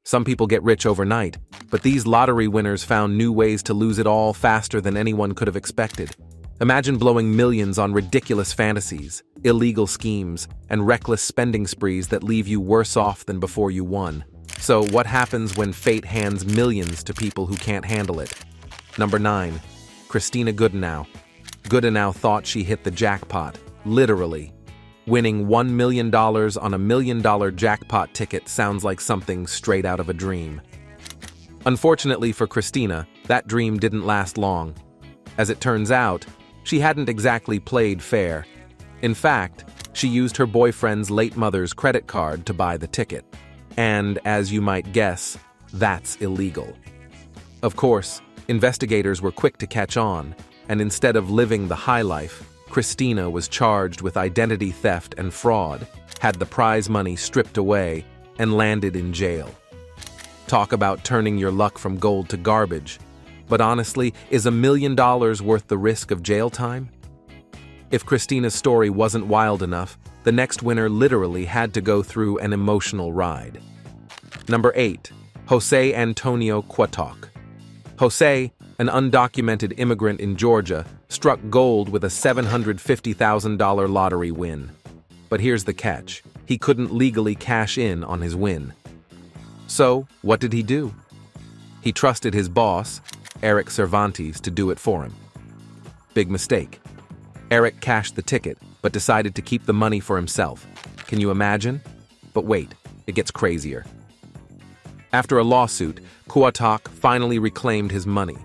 Some people get rich overnight, but these lottery winners found new ways to lose it all faster than anyone could have expected. Imagine blowing millions on ridiculous fantasies, illegal schemes, and reckless spending sprees that leave you worse off than before you won. So, what happens when fate hands millions to people who can't handle it? Number 9. Christina Goodenow. Goodenow thought she hit the jackpot, literally. Winning $1 million on a $1 million jackpot ticket sounds like something straight out of a dream. Unfortunately for Christina, that dream didn't last long. As it turns out, she hadn't exactly played fair. In fact, she used her boyfriend's late mother's credit card to buy the ticket. And, as you might guess, that's illegal. Of course, investigators were quick to catch on, and instead of living the high life, Christina was charged with identity theft and fraud, had the prize money stripped away, and landed in jail. Talk about turning your luck from gold to garbage. But honestly, is $1 million worth the risk of jail time? If Christina's story wasn't wild enough, the next winner literally had to go through an emotional ride. Number 8. Jose Antonio Quatoc. Jose, an undocumented immigrant in Georgia, struck gold with a $750,000 lottery win. But here's the catch. He couldn't legally cash in on his win. So, what did he do? He trusted his boss, Eric Cervantes, to do it for him. Big mistake. Eric cashed the ticket, but decided to keep the money for himself. Can you imagine? But wait, it gets crazier. After a lawsuit, Quatoc finally reclaimed his money.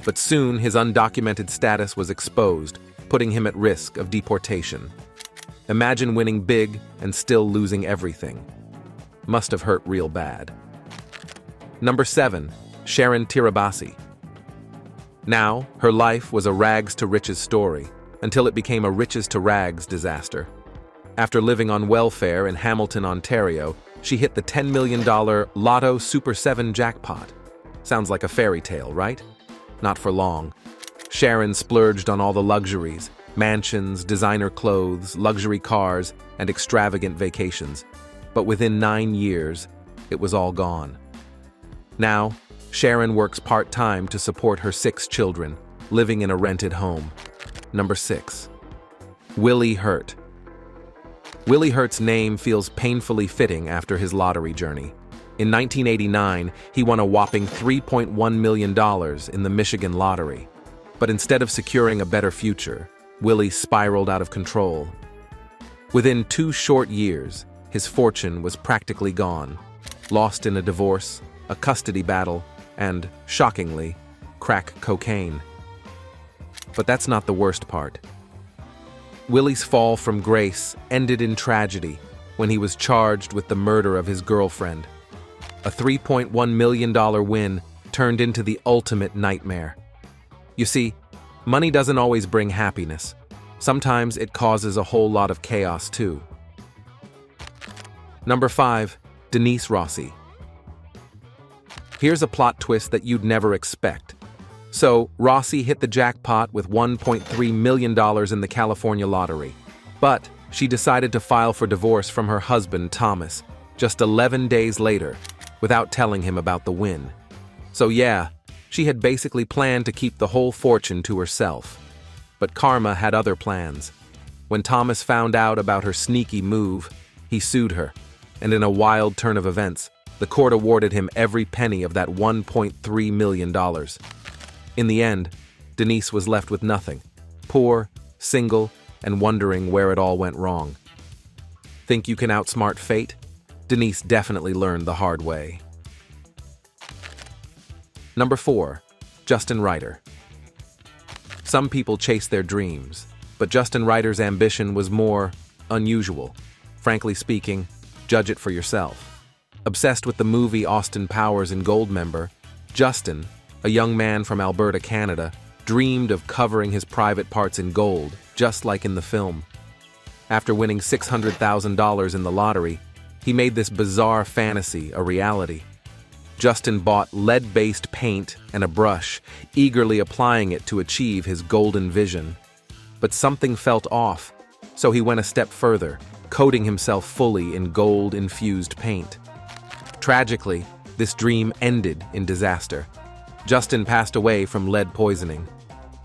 But soon his undocumented status was exposed, putting him at risk of deportation. Imagine winning big and still losing everything. Must have hurt real bad. Number 7. Sharon Tirabassi. Now, her life was a rags-to-riches story, until it became a riches-to-rags disaster. After living on welfare in Hamilton, Ontario, she hit the $10 million Lotto Super 7 jackpot. Sounds like a fairy tale, right? Not for long. Sharon splurged on all the luxuries, mansions, designer clothes, luxury cars, and extravagant vacations. But within 9 years, it was all gone. Now, Sharon works part-time to support her 6 children, living in a rented home. Number 6. Willie Hurt. Willie Hurt's name feels painfully fitting after his lottery journey. In 1989, he won a whopping $3.1 million in the Michigan lottery. But instead of securing a better future, Willie spiraled out of control. Within 2 short years, his fortune was practically gone, lost in a divorce, a custody battle, and, shockingly, crack cocaine. But that's not the worst part. Willie's fall from grace ended in tragedy when he was charged with the murder of his girlfriend. A $3.1 million win turned into the ultimate nightmare. You see, money doesn't always bring happiness. Sometimes it causes a whole lot of chaos too. Number 5. Denise Rossi. Here's a plot twist that you'd never expect. So, Rossi hit the jackpot with $1.3 million in the California lottery. But she decided to file for divorce from her husband, Thomas, just 11 days later, without telling him about the win. So yeah, she had basically planned to keep the whole fortune to herself. But karma had other plans. When Thomas found out about her sneaky move, he sued her, and in a wild turn of events, the court awarded him every penny of that $1.3 million. In the end, Denise was left with nothing, poor, single, and wondering where it all went wrong. Think you can outsmart fate? Denise definitely learned the hard way. Number 4. Justin Ryder. Some people chase their dreams, but Justin Ryder's ambition was more unusual. Frankly speaking, judge it for yourself. Obsessed with the movie Austin Powers and Goldmember, Justin, a young man from Alberta, Canada, dreamed of covering his private parts in gold, just like in the film. After winning $600,000 in the lottery, he made this bizarre fantasy a reality. Justin bought lead-based paint and a brush, eagerly applying it to achieve his golden vision. But something felt off, so he went a step further, coating himself fully in gold-infused paint. Tragically, This dream ended in disaster. Justin passed away from lead poisoning.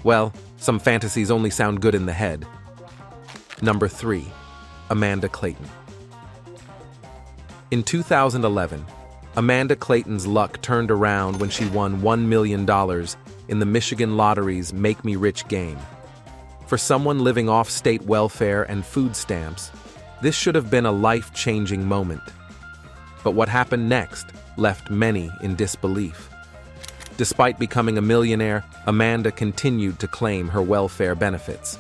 Well, some fantasies only sound good in the head. Number 3. Amanda Clayton. In 2011, Amanda Clayton's luck turned around when she won $1 million in the Michigan Lottery's Make Me Rich game. For someone living off state welfare and food stamps, this should have been a life-changing moment. But what happened next left many in disbelief. Despite becoming a millionaire, Amanda continued to claim her welfare benefits.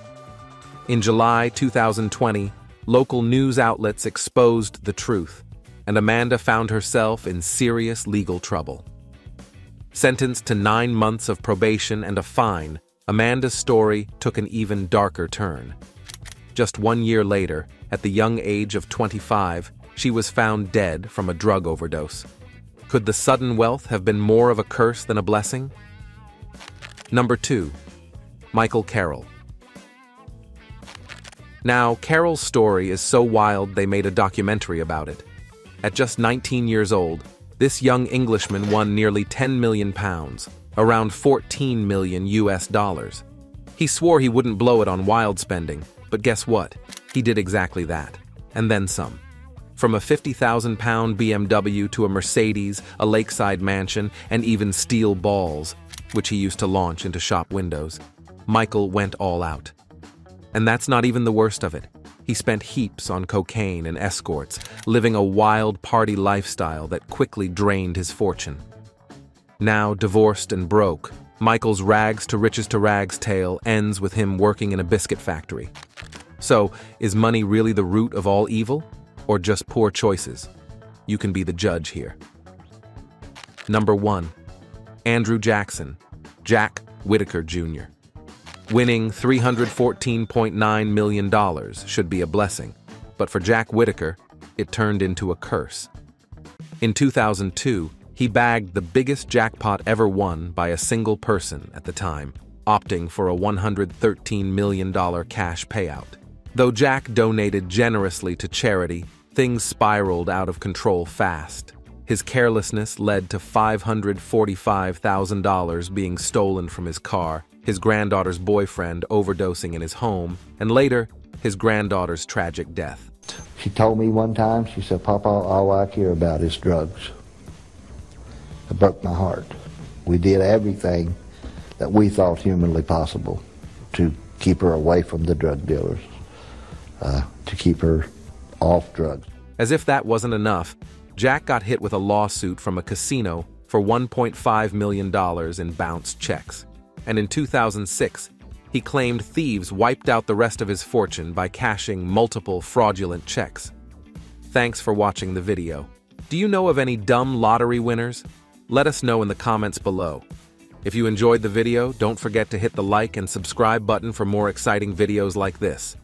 In July 2020, local news outlets exposed the truth, and Amanda found herself in serious legal trouble. Sentenced to 9 months of probation and a fine, Amanda's story took an even darker turn. Just 1 year later, at the young age of 25, she was found dead from a drug overdose. Could the sudden wealth have been more of a curse than a blessing? Number 2. Michael Carroll. Now, Carroll's story is so wild they made a documentary about it. At just 19 years old, this young Englishman won nearly £10 million, around 14 million US dollars. He swore he wouldn't blow it on wild spending, but guess what? He did exactly that, and then some. From a £50,000 BMW to a Mercedes, a lakeside mansion, and even steel balls, which he used to launch into shop windows, Michael went all out. And that's not even the worst of it. He spent heaps on cocaine and escorts, living a wild party lifestyle that quickly drained his fortune. Now divorced and broke, Michael's rags to rags tale ends with him working in a biscuit factory. So, is money really the root of all evil? Or just poor choices? You can be the judge here. Number 1. Andrew Jackson, Jack Whitaker Jr. Winning $314.9 million should be a blessing, but for Jack Whitaker, it turned into a curse. In 2002, he bagged the biggest jackpot ever won by a single person at the time, opting for a $113 million cash payout. Though Jack donated generously to charity, things spiraled out of control fast. His carelessness led to $545,000 being stolen from his car, his granddaughter's boyfriend overdosing in his home, and later, his granddaughter's tragic death. She told me one time, she said, "Papa, all I care about is drugs." It broke my heart. We did everything that we thought humanly possible to keep her away from the drug dealers, to keep her off drugs. As if that wasn't enough, Jack got hit with a lawsuit from a casino for $1.5 million in bounced checks. And in 2006, he claimed thieves wiped out the rest of his fortune by cashing multiple fraudulent checks. Thanks for watching the video. Do you know of any dumb lottery winners? Let us know in the comments below. If you enjoyed the video, don't forget to hit the like and subscribe button for more exciting videos like this.